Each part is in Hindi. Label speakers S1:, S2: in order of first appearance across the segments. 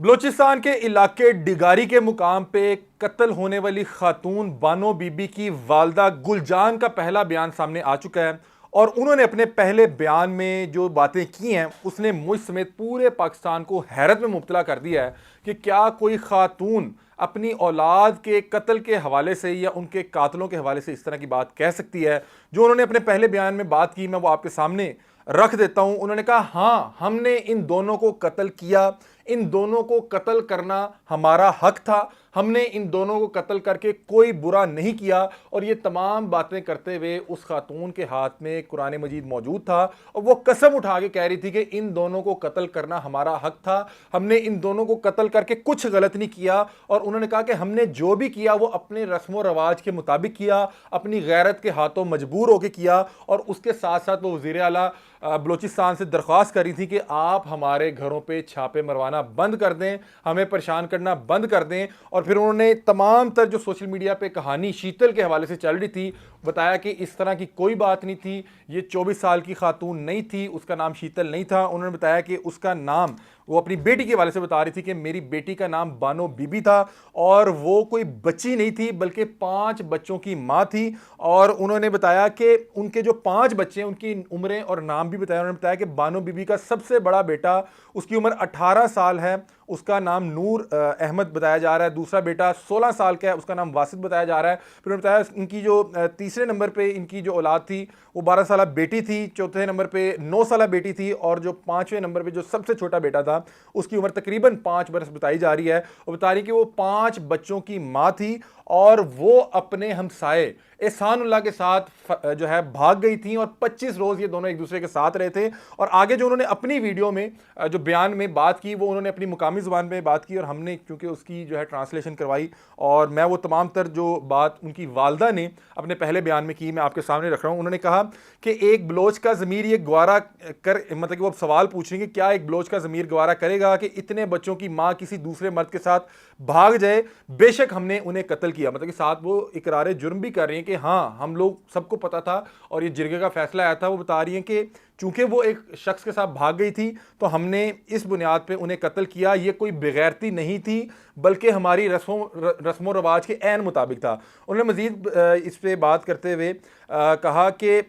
S1: बलूचिस्तान के इलाके डिगारी के मुकाम पे कत्ल होने वाली खातून बानो बीबी की वालदा गुलजान का पहला बयान सामने आ चुका है और उन्होंने अपने पहले बयान में जो बातें की हैं उसने मुझ समेत पूरे पाकिस्तान को हैरत में मुब्तला कर दिया है कि क्या कोई खातून अपनी औलाद के कत्ल के हवाले से या उनके कातलों के हवाले से इस तरह की बात कह सकती है। जो उन्होंने अपने पहले बयान में बात की मैं वो आपके सामने रख देता हूं। उन्होंने कहा, हां, हमने इन दोनों को कत्ल किया, इन दोनों को कत्ल करना हमारा हक था, हमने इन दोनों को कत्ल करके कोई बुरा नहीं किया। और ये तमाम बातें करते हुए उस खातून के हाथ में कुरान मजीद मौजूद था और वो कसम उठा के कह रही थी कि इन दोनों को कत्ल करना हमारा हक था, हमने इन दोनों को कत्ल करके कुछ गलत नहीं किया। और उन्होंने कहा कि हमने जो भी किया वो अपने रस्म व रवाज के मुताबिक किया, अपनी गैरत के हाथों मजबूर होकर किया। और उसके साथ साथ वो वज़ीर आला बलूचिस्तान से दरख्वास्त करी थी कि आप हमारे घरों पे छापे मरवाना बंद कर दें, हमें परेशान करना बंद कर दें। और फिर उन्होंने तमाम तर जो सोशल मीडिया पे कहानी शीतल के हवाले से चल रही थी बताया कि इस तरह की कोई बात नहीं थी, ये 24 साल की खातून नहीं थी, उसका नाम शीतल नहीं था। उन्होंने बताया कि उसका नाम वो अपनी बेटी के हवाले से बता रही थी कि मेरी बेटी का नाम बानो बीबी था और वो कोई बच्ची नहीं थी बल्कि 5 बच्चों की माँ थी। और उन्होंने बताया कि उनके जो 5 बच्चे हैं उनकी उम्रें और नाम भी बताया। उन्होंने बताया कि बानो बीबी का सबसे बड़ा बेटा, उसकी उम्र 18 साल है, उसका नाम नूर अहमद बताया जा रहा है। दूसरा बेटा 16 साल का है, उसका नाम वासिद बताया जा रहा है। फिर उन्होंने बताया इनकी जो तीसरे नंबर पे इनकी जो औलाद थी वो 12 साल बेटी थी, चौथे नंबर पे 9 साल बेटी थी और जो 5वें नंबर पे जो सबसे छोटा बेटा था उसकी उम्र तकरीबन 5 बरस बताई जा रही है। और बता रही कि वो 5 बच्चों की माँ थी और वो अपने हमसाए एहसानुल्लाह के साथ जो है भाग गई थी और 25 रोज ये दोनों एक दूसरे के साथ रहे थे। और आगे जो उन्होंने अपनी वीडियो में जो बयान में बात की वो उन्होंने अपनी मुकामी ज़ुबान में बात की और हमने क्योंकि उसकी जो है ट्रांसलेशन करवाई और मैं वो तमाम तर जो बात उनकी वालदा ने अपने पहले बयान में की मैं आपके सामने रख रहा हूँ। उन्होंने कहा कि एक बलोच का ज़मीर ये गवारा कर, मतलब कि वो सवाल पूछ रही कि क्या एक बलोच का ज़मीर गवारा करेगा कि इतने बच्चों की माँ किसी दूसरे मर्द के साथ भाग जाए, बेशक हमने उन्हें कत्ल किया। मतलब कि साथ वो इकरार जुर्म भी कर रही हैं कि हाँ, हम लोग सबको पता था और ये जिरगे का फैसला आया था। वो बता रही हैं कि चूंकि वो एक शख्स के साथ भाग गई थी तो हमने इस बुनियाद पे उन्हें कत्ल किया, ये कोई बेगैरती नहीं थी बल्कि हमारी रस्मो रवाज के ऐन मुताबिक था। उन्होंने मजीद इस पे बात करते हुए कहा कि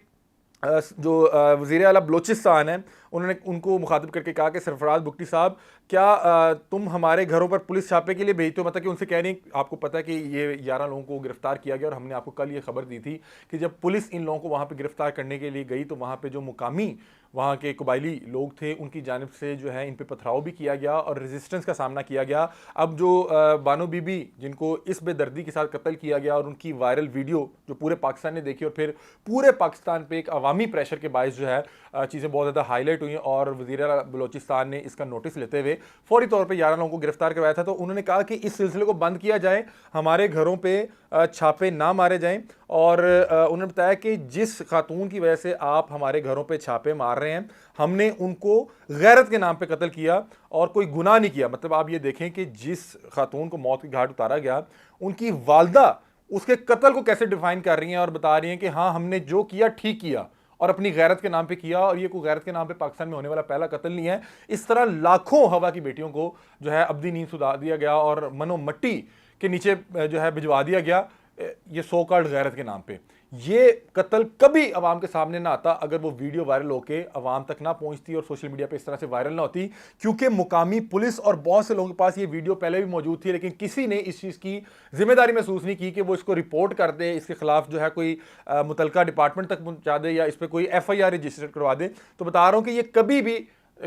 S1: जो वज़ीर आला बलूचिस्तान है उन्होंने उनको मुखातिब करके कहा कि सरफराज बुगटी साहब, क्या तुम हमारे घरों पर पुलिस छापे के लिए भेजते हो? मतलब कि उनसे कह रही हैं आपको पता है कि ये 11 लोगों को गिरफ्तार किया गया और हमने आपको कल ये खबर दी थी कि जब पुलिस इन लोगों को वहाँ पे गिरफ्तार करने के लिए गई तो वहाँ पे जो मुकामी वहाँ के कबायली लोग थे उनकी जानिब से जो है इन पे पथराव भी किया गया और रेजिस्टेंस का सामना किया गया। अब जो बानो बीबी जिनको इस बेदर्दी के साथ कत्ल किया गया और उनकी वायरल वीडियो जो पूरे पाकिस्तान ने देखी और फिर पूरे पाकिस्तान पे एक अवामी प्रेशर के बायस जो है चीज़ें बहुत ज़्यादा हाईलाइट हुई और वज़ीर आला बलूचिस्तान ने इसका नोटिस लेते हुए फौरी तौर पे 11 लोगों को गिरफ्तार करवाया था। तो उन्होंने कहा कि इस सिलसिले को बंद किया जाए, हमारे घरों पे छापे ना मारे जाएं। और उन्होंने बताया कि जिस खातून की वजह से आप हमारे घरों पे छापे मार रहे हैं हमने उनको गैरत के नाम पे कत्ल किया और कोई गुनाह नहीं किया। मतलब आप ये देखें कि जिस खातून को मौत की घाट उतारा गया उनकी वालदा उसके कत्ल को कैसे डिफाइन कर रही हैं और बता रही हैं कि हाँ, हमने जो किया ठीक किया और अपनी गैरत के नाम पे किया और ये कोई गैरत के नाम पे पाकिस्तान में होने वाला पहला कत्ल नहीं है। इस तरह लाखों हवा की बेटियों को जो है अब्दी नींद सुधा दिया गया और मनो मट्टी के नीचे जो है भिजवा दिया गया ये सो कॉल्ड गैरत के नाम पे। ये कत्ल कभी अवाम के सामने ना आता अगर वो वीडियो वायरल होके अवाम तक ना पहुंचती और सोशल मीडिया पे इस तरह से वायरल ना होती, क्योंकि मुकामी पुलिस और बहुत से लोगों के पास ये वीडियो पहले भी मौजूद थी लेकिन किसी ने इस चीज़ की जिम्मेदारी महसूस नहीं की कि वो इसको रिपोर्ट कर दे, इसके खिलाफ जो है कोई मुतलका डिपार्टवार्मेंट तक पहुंचा दे या इस पर कोई FIR रजिस्टर करवा दे। तो बता रहा हूँ कि ये कभी भी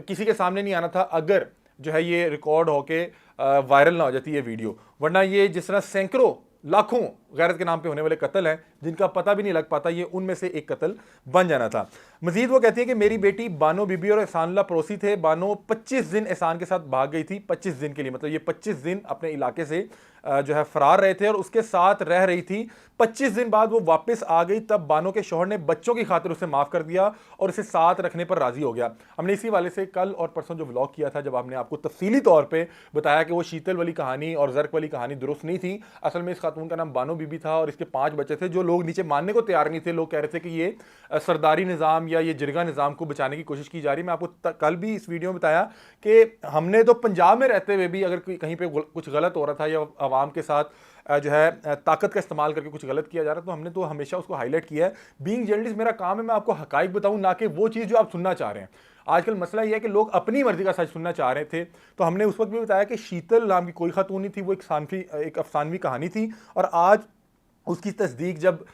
S1: किसी के सामने नहीं आना था अगर जो है ये रिकॉर्ड होके वायरल ना हो जाती है वीडियो। वरना ये जिस तरह सैकड़ों लाखों गैरत के नाम पे होने वाले कत्ल हैं जिनका पता भी नहीं लग पाता, ये उनमें से एक कत्ल बन जाना था। मजीद वो कहती है कि मेरी बेटी बानो बीबी और एहसानुल्लाह पड़ोसी थे। बानो 25 दिन एहसान के साथ भाग गई थी, 25 दिन के लिए। मतलब ये 25 दिन अपने इलाके से जो है फरार रहे थे और उसके साथ रह रही थी। 25 दिन बाद वो वापस आ गई, तब बानो के शौहर ने बच्चों की खातिर उसे माफ कर दिया और इसे साथ रखने पर राजी हो गया। हमने इसी वाले से कल और परसों जो व्लॉग किया था, जब हमने आपको तफसीली तौर पे बताया कि वो शीतल वाली कहानी और जर्क वाली कहानी दुरुस्त नहीं थी। असल में इस खातून का नाम बानो बीबी था और इसके 5 बच्चे थे, जो लोग नीचे मानने को तैयार नहीं थे। लोग कह रहे थे कि ये सरदारी निज़ाम या ये जिरगा निज़ाम को बचाने की कोशिश की जा रही है। मैं आपको कल भी इस वीडियो में बताया कि हमने तो पंजाब में रहते हुए भी अगर कहीं पे कुछ गलत हो रहा था या आवाम के साथ जो है ताकत का इस्तेमाल करके कुछ गलत किया जा रहा है, तो हमने तो हमेशा उसको हाईलाइट किया है। बीइंग जर्नलिस्ट मेरा काम है, मैं आपको हकाइक बताऊं, ना कि वो चीज़ जो आप सुनना चाह रहे हैं। आजकल मसला यह है कि लोग अपनी मर्जी का सच सुनना चाह रहे थे। तो हमने उस वक्त भी बताया कि शीतल नाम की कोई खातून नहीं थी, वो एक अफसानवी कहानी थी। और आज उसकी तस्दीक जब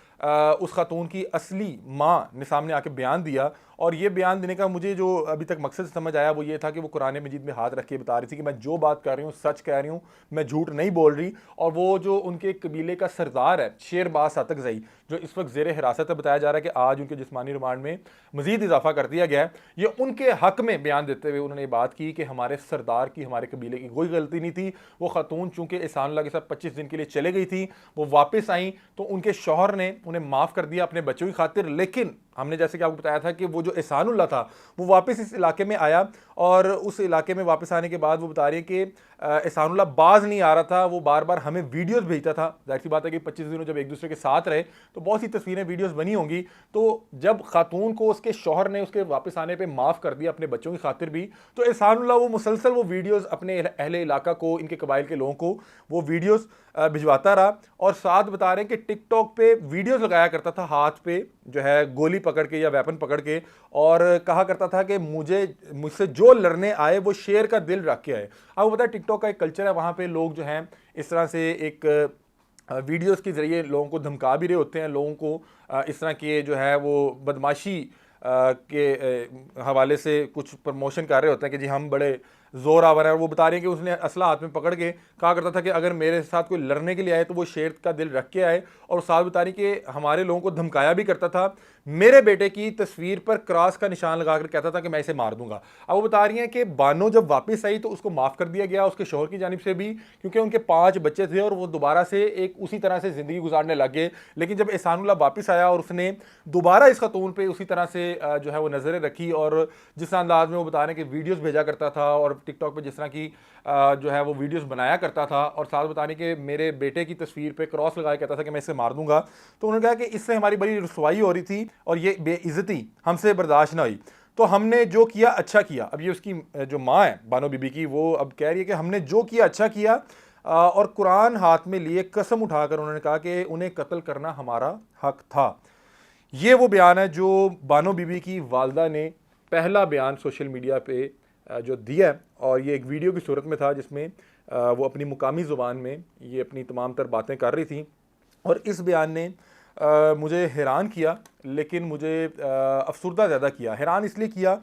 S1: उस खातून की असली माँ ने सामने आके बयान दिया, और ये बयान देने का मुझे जो अभी तक मकसद समझ आया वो ये था कि वो कुरान मजीद में हाथ रख के बता रही थी कि मैं जो बात कर रही हूँ सच कह रही हूँ, मैं झूठ नहीं बोल रही। और वो जो उनके कबीले का सरदार है शेरबाज सातकजई, जो इस वक्त जेर हिरासत है, बताया जा रहा है कि आज उनके जिस्मानी रिमांड में मजीद इजाफा कर दिया गया है। ये उनके हक में बयान देते हुए उन्होंने बात की कि हमारे सरदार की, हमारे कबीले की कोई गलती नहीं थी। वो खातून चूंकि एहसानुल्लाह के साथ 25 दिन के लिए चले गई थी, वो वापस आई तो उनके शौहर ने उन्हें माफ़ कर दिया अपने बच्चों की खातिर। लेकिन हमने जैसे कि आपको बताया था कि वो जो एहसानुल्लाह था वो वापस इस इलाके में आया, और उस इलाके में वापस आने के बाद वो बता रही है कि एहसानुल्लाह बाज नहीं आ रहा था, वो बार बार हमें वीडियोस भेजता था। जाहिर सी बात है कि 25 दिनों जब एक दूसरे के साथ रहे तो बहुत सी तस्वीरें वीडियोस बनी होंगी। तो जब खातून को उसके शौहर ने उसके वापस आने पे माफ़ कर दिया अपने बच्चों की खातिर भी, तो एहसानुल्लाह वो मुसलसल वो वीडियोस अपने अहले इलाका को, इनके कबाइल के लोगों को वो वीडियोस भिजवाता रहा। और साथ बता रहे हैं कि टिकटॉक पे वीडियोस लगाया करता था हाथ पे जो है गोली पकड़ के या वेपन पकड़ के, और कहा करता था कि मुझसे जो लड़ने आए वो शेर का दिल रख के आए। आपको पता है टिकटॉक का एक कल्चर है, वहाँ पे लोग जो हैं इस तरह से एक वीडियोस के ज़रिए लोगों को धमका भी रहे होते हैं, लोगों को इस तरह के जो है वो बदमाशी के हवाले से कुछ प्रमोशन कर रहे होते हैं कि जी हम बड़े जोर आवर है। वो बता रहे हैं कि उसने असला हाथ में पकड़ के कहा करता था कि अगर मेरे साथ कोई लड़ने के लिए आए तो वो शेर का दिल रख के आए। और साथ बता रही कि हमारे लोगों को धमकाया भी करता था। मेरे बेटे की तस्वीर पर क्रॉस का निशान लगाकर कहता था कि मैं इसे मार दूंगा। अब वो बता रही हैं कि बानो जब वापस आई तो उसको माफ़ कर दिया गया उसके शौहर की जानिब से भी, क्योंकि उनके 5 बच्चे थे और वो दोबारा से एक उसी तरह से ज़िंदगी गुजारने लग गए। लेकिन जब एहसानुल्लाह वापस आया और उसने दोबारा इस खातून पे उसी तरह से जो है वो नज़रें रखी, और जिस अंदाज में वो बता रहे हैं कि वीडियोज़ भेजा करता था और टिकटॉक पर जिस तरह की जो है वो वीडियोस बनाया करता था, और साथ बताने कि मेरे बेटे की तस्वीर पे क्रॉस लगाया कहता था कि मैं इसे मार दूंगा, तो उन्होंने कहा कि इससे हमारी बड़ी रुसवाई हो रही थी और ये बेइज्जती हमसे बर्दाश्त ना हुई, तो हमने जो किया अच्छा किया। अब ये उसकी जो माँ है बानो बीबी की, वो अब कह रही है कि हमने जो किया अच्छा किया, और कुरान हाथ में लिए कसम उठाकर उन्होंने कहा कि उन्हें कत्ल करना हमारा हक था। ये वो बयान है जो बानो बीबी की वालदा ने पहला बयान सोशल मीडिया पे जो दिया है, और ये एक वीडियो की सूरत में था जिसमें वो अपनी मुकामी ज़ुबान में ये अपनी तमाम तर बातें कर रही थी। और इस बयान ने मुझे हैरान किया, लेकिन मुझे अफसुर्दा ज़्यादा किया। हैरान इसलिए किया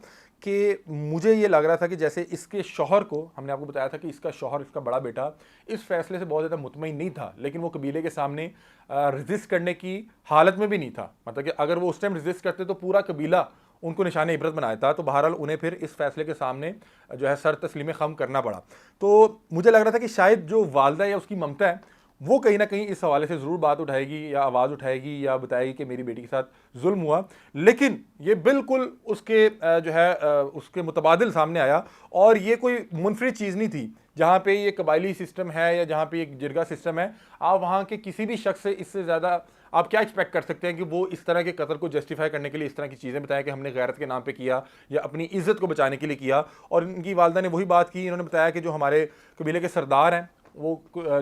S1: कि मुझे ये लग रहा था कि जैसे इसके शौहर को, हमने आपको बताया था कि इसका शौहर, इसका बड़ा बेटा इस फैसले से बहुत ज़्यादा मुतमईन नहीं था, लेकिन वो कबीले के सामने रजिस्ट करने की हालत में भी नहीं था। मतलब कि अगर वो उस टाइम रजिस्ट करते तो पूरा कबीला उनको निशान इबरत बनाया था। तो बहरहाल उन्हें फिर इस फैसले के सामने जो है सर तस्लीम खम करना पड़ा। तो मुझे लग रहा था कि शायद जो वालदा या उसकी ममता है वो कहीं ना कहीं इस हवाले से ज़रूर बात उठाएगी या आवाज़ उठाएगी या बताएगी कि मेरी बेटी के साथ जुल्म हुआ, लेकिन ये बिल्कुल उसके जो है उसके मुतबादिल सामने आया। और ये कोई मुनफरिद चीज़ नहीं थी जहाँ पे ये कबायली सिस्टम है या जहाँ पे एक जिरगा सिस्टम है। आप वहाँ के किसी भी शख्स से इससे ज़्यादा आप क्या एक्सपेक्ट कर सकते हैं कि वो इस तरह के कत्ल को जस्टिफाई करने के लिए इस तरह की चीज़ें बताएं कि हमने गैरत के नाम पे किया या अपनी इज्जत को बचाने के लिए किया। और इनकी वालदा ने वही बात की, इन्होंने बताया कि जो हमारे कबीले के सरदार हैं वो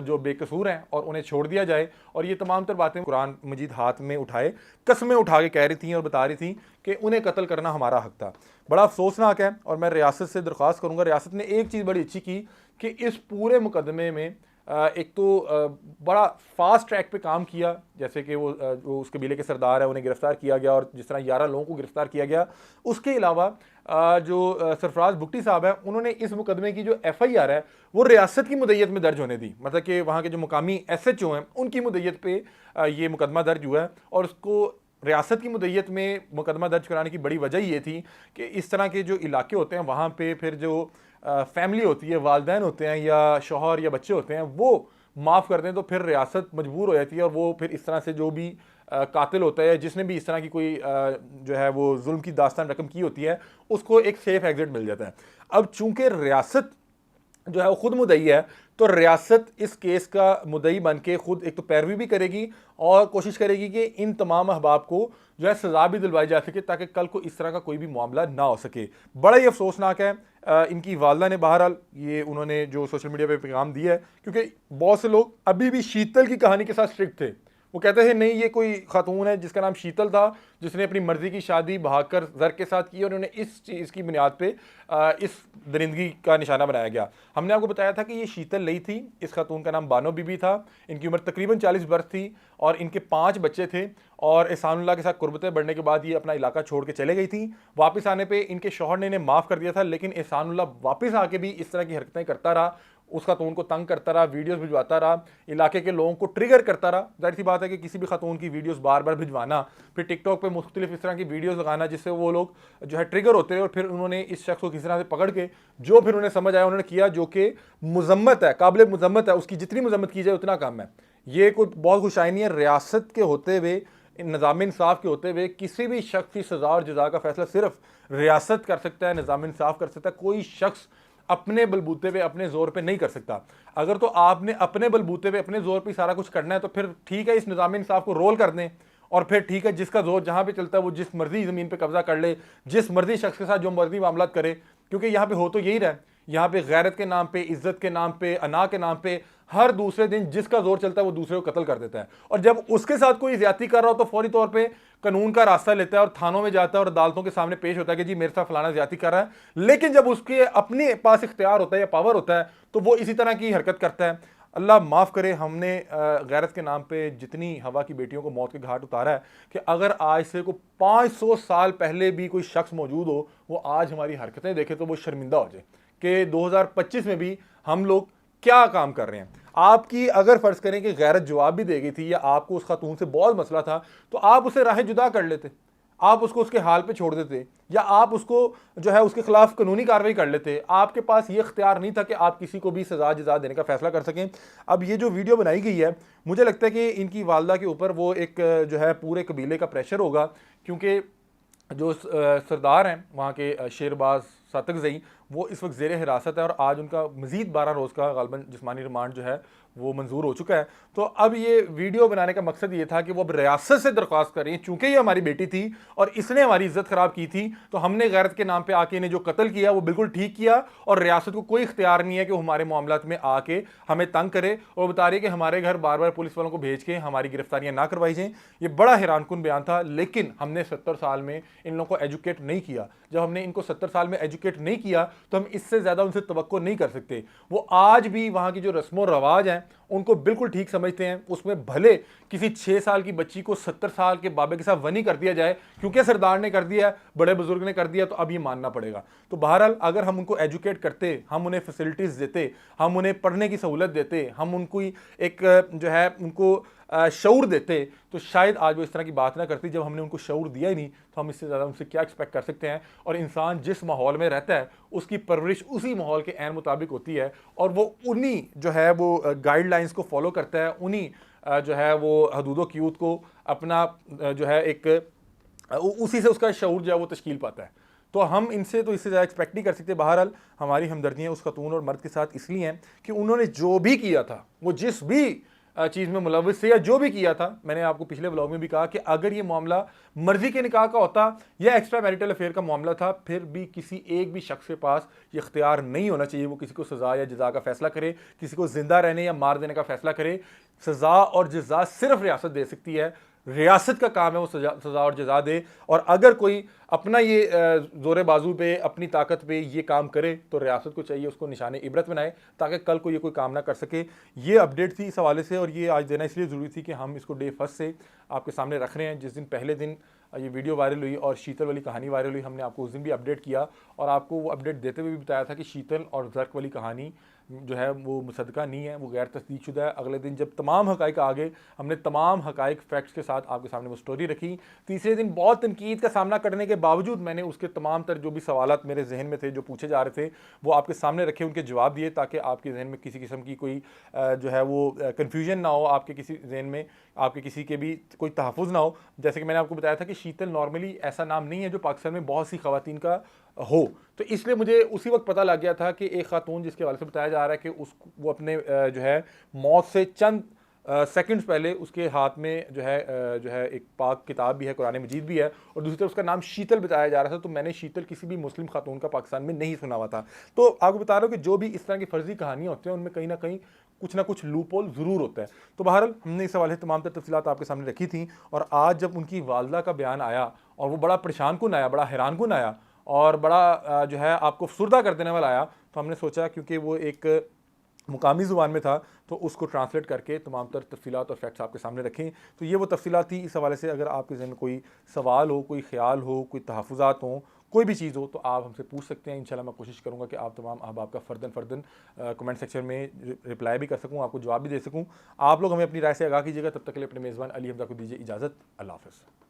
S1: जो बेकसूर हैं और उन्हें छोड़ दिया जाए। और ये तमाम तर बातें कुरान मजीद हाथ में उठाए कस्में उठा के कह रही थी और बता रही थी कि उन्हें कत्ल करना हमारा हक था। बड़ा अफसोसनाक है, और मैं रियासत से दरख्वास्त करूँगा, रियासत ने एक चीज़ बड़ी अच्छी की कि इस पूरे मुकदमे में एक तो बड़ा फास्ट ट्रैक पे काम किया, जैसे कि वो जो उस कबीले के सरदार है उन्हें गिरफ्तार किया गया और जिस तरह 11 लोगों को गिरफ्तार किया गया। उसके अलावा जो सरफराज बुगटी साहब हैं उन्होंने इस मुकदमे की जो FIR है वो रियासत की मुद्दत में दर्ज होने दी। मतलब कि वहाँ के जो मुकामी SHO हैं उनकी मुद्दत पे ये मुकदमा दर्ज हुआ है। और उसको रियासत की मुद्दत में मुकदमा दर्ज कराने की बड़ी वजह ये थी कि इस तरह के जो इलाके होते हैं वहाँ पे फिर जो फैमिली होती है, वालदैन होते हैं या शौहर या बच्चे होते हैं, वो माफ़ कर दें तो फिर रियासत मजबूर हो जाती है और वो फिर इस तरह से जो भी कातिल होता है, जिसने भी इस तरह की कोई जो है वो जुल्म की दास्तान रकम की होती है, उसको एक सेफ एग्जिट मिल जाता है। अब चूंकि रियासत जो है वो खुद मुद्दई है, तो रियासत इस केस का मुद्दई बन के खुद एक तो पैरवी भी करेगी और कोशिश करेगी कि इन तमाम अहबाब को जो है सजा भी दिलवाई जा सके, ताकि कल को इस तरह का कोई भी मामला ना हो सके। बड़ा ही अफसोसनाक है। इनकी वालदा ने बहरहाल ये उन्होंने जो सोशल मीडिया पे पैगाम दिया है, क्योंकि बहुत से लोग अभी भी शीतल की कहानी के साथ स्ट्रिक्ट थे। वो कहते थे नहीं, ये कोई खातून है जिसका नाम शीतल था, जिसने अपनी मर्जी की शादी भागकर जर के साथ की और उन्होंने इस चीज़ की बुनियाद पे इस दरिंदगी का निशाना बनाया गया। हमने आपको बताया था कि ये शीतल नहीं थी, इस खातून का नाम बानो बीबी था। इनकी उम्र तकरीबन 40 बरस थी और इनके 5 बच्चे थे। और एहसानुल्लाह के साथ कुर्बतें बढ़ने के बाद ये अपना इलाका छोड़ के चले गई थी। वापस आने पर इनके शौहर ने इन्हें माफ़ कर दिया था, लेकिन एहसानुल्लाह वापस आके भी इस तरह की हरकतें करता रहा, उस खातून को तंग करता रहा, वीडियोस भिजवाता रहा, इलाके के लोगों को ट्रिगर करता रहा। जाहिर सी बात है कि किसी भी खातून की वीडियोस बार बार भिजवाना, फिर टिकटॉक पे मुख्तलिफ इस तरह की वीडियोस लगाना जिससे वो लोग जो है ट्रिगर होते हैं, और फिर उन्होंने इस शख्स को किसी तरह से पकड़ के जो फिर उन्हें समझ आया उन्होंने किया, जो कि मुजम्मत है, काबिल मुजम्मत है। उसकी जितनी मुजम्मत की जाए उतना कम है। ये कोई बहुत खुशाइनी है। रियासत के होते हुए, निज़ाम इंसाफ के होते हुए, किसी भी शख्स की सज़ा और जज़ा का फैसला सिर्फ रियासत कर सकता है, निज़ाम इंसाफ कर सकता है। कोई शख्स अपने बलबूते पे, अपने जोर पे नहीं कर सकता। अगर तो आपने अपने बलबूते पे, अपने जोर पे सारा कुछ करना है, तो फिर ठीक है, इस निज़ाम इंसाफ को रोल कर दें और फिर ठीक है, जिसका जोर जहां पे चलता है वो जिस मर्जी ज़मीन पे कब्जा कर ले, जिस मर्जी शख्स के साथ जो मर्जी मामला करे। क्योंकि यहाँ पे हो तो यही रहा है, यहाँ पे गैरत के नाम पे, इज्जत के नाम पे, अना के नाम पे हर दूसरे दिन जिसका जोर चलता है वो दूसरे को कत्ल कर देता है। और जब उसके साथ कोई ज्यादती कर रहा हो तो फौरी तौर पे कानून का रास्ता लेता है और थानों में जाता है और अदालतों के सामने पेश होता है कि जी मेरे साथ फलाना ज्यादती कर रहा है। लेकिन जब उसके अपने पास इख्तियार होता है या पावर होता है तो वो इसी तरह की हरकत करता है। अल्लाह माफ़ करे, हमने गैरत के नाम पे जितनी हवा की बेटियों को मौत के घाट उतारा है, कि अगर आज से को 500 साल पहले भी कोई शख्स मौजूद हो, वो आज हमारी हरकतें देखे तो वो शर्मिंदा हो जाए कि 2025 में भी हम लोग क्या काम कर रहे हैं। आपकी अगर फ़र्ज़ करें कि गैरत जवाब भी दे गई थी या आपको उस खातून से बहुत मसला था, तो आप उसे राह जुदा कर लेते, आप उसको उसके हाल पे छोड़ देते, या आप उसको जो है उसके खिलाफ कानूनी कार्रवाई कर लेते। आपके पास ये इख्तियार नहीं था कि आप किसी को भी सजा जजा देने का फैसला कर सकें। अब ये जो वीडियो बनाई गई है, मुझे लगता है कि इनकी वालदा के ऊपर वो एक जो है पूरे कबीले का प्रेशर होगा, क्योंकि जो सरदार हैं वहाँ के शेरबाज सातकजई, वो इस वक्त ज़ेर हिरासत है और आज उनका मज़ीद 12 रोज़ का ग़ालिबन जिस्मानी रिमांड जो है वो मंजूर हो चुका है। तो अब ये वीडियो बनाने का मकसद ये था कि वो अब रियासत से दरख्वास्त करें, चूँकि ये हमारी बेटी थी और इसने हमारी इज्जत ख़राब की थी, तो हमने गैरत के नाम पे आके इन्हें जो कत्ल किया वो बिल्कुल ठीक किया, और रियासत को कोई इख्तियार नहीं है कि वो हमारे मामलात में आके हमें तंग करे और बता रही है कि हमारे घर बार बार पुलिस वालों को भेज के हमारी गिरफ्तारियाँ ना करवाई जाएँ। ये बड़ा हैरानकुन बयान था। लेकिन हमने 70 साल में इन लोगों को एजुकेट नहीं किया। जब हमने इनको 70 साल में एजुकेट नहीं किया तो हम इससे ज़्यादा उनसे तवक्को नहीं कर सकते। वो आज भी वहाँ की जो रस्मों रवाज हैं उनको बिल्कुल ठीक समझते हैं। उसमें भले किसी 6 साल की बच्ची को 70 साल के बाबे के साथ वनी कर दिया जाए, क्योंकि सरदार ने कर दिया है, बड़े बुजुर्ग ने कर दिया, तो अब ये मानना पड़ेगा। तो बहरहाल अगर हम उनको एजुकेट करते, हम उन्हें फैसिलिटीज़ देते, हम उन्हें पढ़ने की सहूलत देते, हम उनको एक जो है उनको शऊर देते, तो शायद आज वो इस तरह की बात ना करती। जब हमने उनको शऊर दिया ही नहीं तो हम इससे ज़्यादा उनसे क्या एक्सपेक्ट कर सकते हैं। और इंसान जिस माहौल में रहता है उसकी परवरिश उसी माहौल के ऐन मुताबिक होती है, और वो उन्हीं जो है वो गाइडलाइंस को फॉलो करता है, उन्हीं जो है वो हदूद क़यूत को अपना जो है एक उसी से उसका शऊर जो है वो तश्कील पाता है। तो हम इनसे तो इससे ज़्यादा एक्सपेक्ट नहीं कर सकते। बहरहाल हमारी हमदर्दियाँ उस खतून और मर्द के साथ इसलिए हैं कि उन्होंने जो भी किया था, वो जिस भी चीज़ में मुलव्वस थे या जो भी किया था, मैंने आपको पिछले व्लॉग में भी कहा कि अगर ये मामला मर्जी के निकाह का होता या एक्स्ट्रा मैरिटल अफेयर का मामला था, फिर भी किसी एक भी शख्स के पास ये इख्तियार नहीं होना चाहिए वो किसी को सज़ा या जज़ा का फैसला करे, किसी को ज़िंदा रहने या मार देने का फैसला करे। सज़ा और जज़ा सिर्फ रियासत दे सकती है। रियासत का काम है वो सज़ा और जज़ा दे। और अगर कोई अपना ये ज़ोर बाजू पे, अपनी ताकत पे ये काम करे, तो रियासत को चाहिए उसको निशाने इबरत बनाए, ताकि कल को ये कोई काम ना कर सके। ये अपडेट थी इस हवाले से, और ये आज देना इसलिए ज़रूरी थी कि हम इसको डे फर्स्ट से आपके सामने रख रहे हैं। जिस दिन पहले दिन ये वीडियो वायरल हुई और शीतल वाली कहानी वायरल हुई, हमने आपको उस दिन भी अपडेट किया और आपको वो अपडेट देते हुए भी बताया था कि शीतल और ज़र्क वाली कहानी जो है वो मुसद्दका नहीं है, वो गैर तस्दीकशुदा है। अगले दिन जब तमाम हक़ाइक़ आ गए, हमने तमाम हक़ाइक़ फैक्ट्स के साथ आपके सामने वो स्टोरी रखी। तीसरे दिन बहुत तनकीद का सामना करने के बावजूद मैंने उसके तमाम तर जो भी सवालात मेरे जहन में थे, जो पूछे जा रहे थे, वो आपके सामने रखे, उनके जवाब दिए, ताकि आपके जहन में किसी किस्म की कोई जो है वो कन्फ्यूजन ना हो, आपके किसी जहन में आपके किसी के भी कोई तहफ़्फ़ुज़ ना हो। जैसे कि मैंने आपको बताया था कि शीतल नॉर्मली ऐसा नाम नहीं है जो पाकिस्तान में बहुत सी ख़वातीन का हो, तो इसलिए मुझे उसी वक्त पता लग गया था कि एक खातून जिसके हवाले से बताया जा रहा है कि वो अपने जो है मौत से चंद सेकंड्स पहले उसके हाथ में जो है एक पाक किताब भी है, कुरान मजीद भी है, और दूसरी तरफ उसका नाम शीतल बताया जा रहा था। तो मैंने शीतल किसी भी मुस्लिम खातून का पाकिस्तान में नहीं सुना हुआ था। तो आपको बता रहा हूँ कि जो भी इस तरह की फर्जी कहानियाँ होती हैं, उनमें कहीं ना कहीं कुछ ना कुछ लूपहोल ज़रूर होता है। तो बहरहाल हमने इस हवाले से तमाम तर तफसीलात आपके सामने रखी थी, और आज जब उनकी वालदा का बयान आया और वो बड़ा परेशान कुन आया, बड़ा हैरान कुन आया, और बड़ा जो है आपको फुर्दा कर देने वाला आया, तो हमने सोचा क्योंकि वो एक मुकामी ज़ुबान में था तो उसको ट्रांसलेट करके तमाम तर तफसीलात और फैक्ट्स आपके सामने रखें। तो ये वो तफसीलात थी। इस हवाले से अगर आपके ज़हन में कोई सवाल हो, कोई ख्याल हो, कोई तहफ़्फ़ुज़ात हों, कोई भी चीज़ हो, तो आप हमसे पूछ सकते हैं। इंशाल्लाह मैं कोशिश करूँगा कि आप तमाम अहबाब का फ़र्दन कमेंट सेक्शन में रिप्लाई भी कर सकूँ, आपको जवाब भी दे सकूँ। आप लोग हमें अपनी राय से आगाह कीजिएगा। तब तक के लिए अपने मेज़बान अली हमज़ा को दीजिए इजाज़त। अल्लाह हाफ़िज़।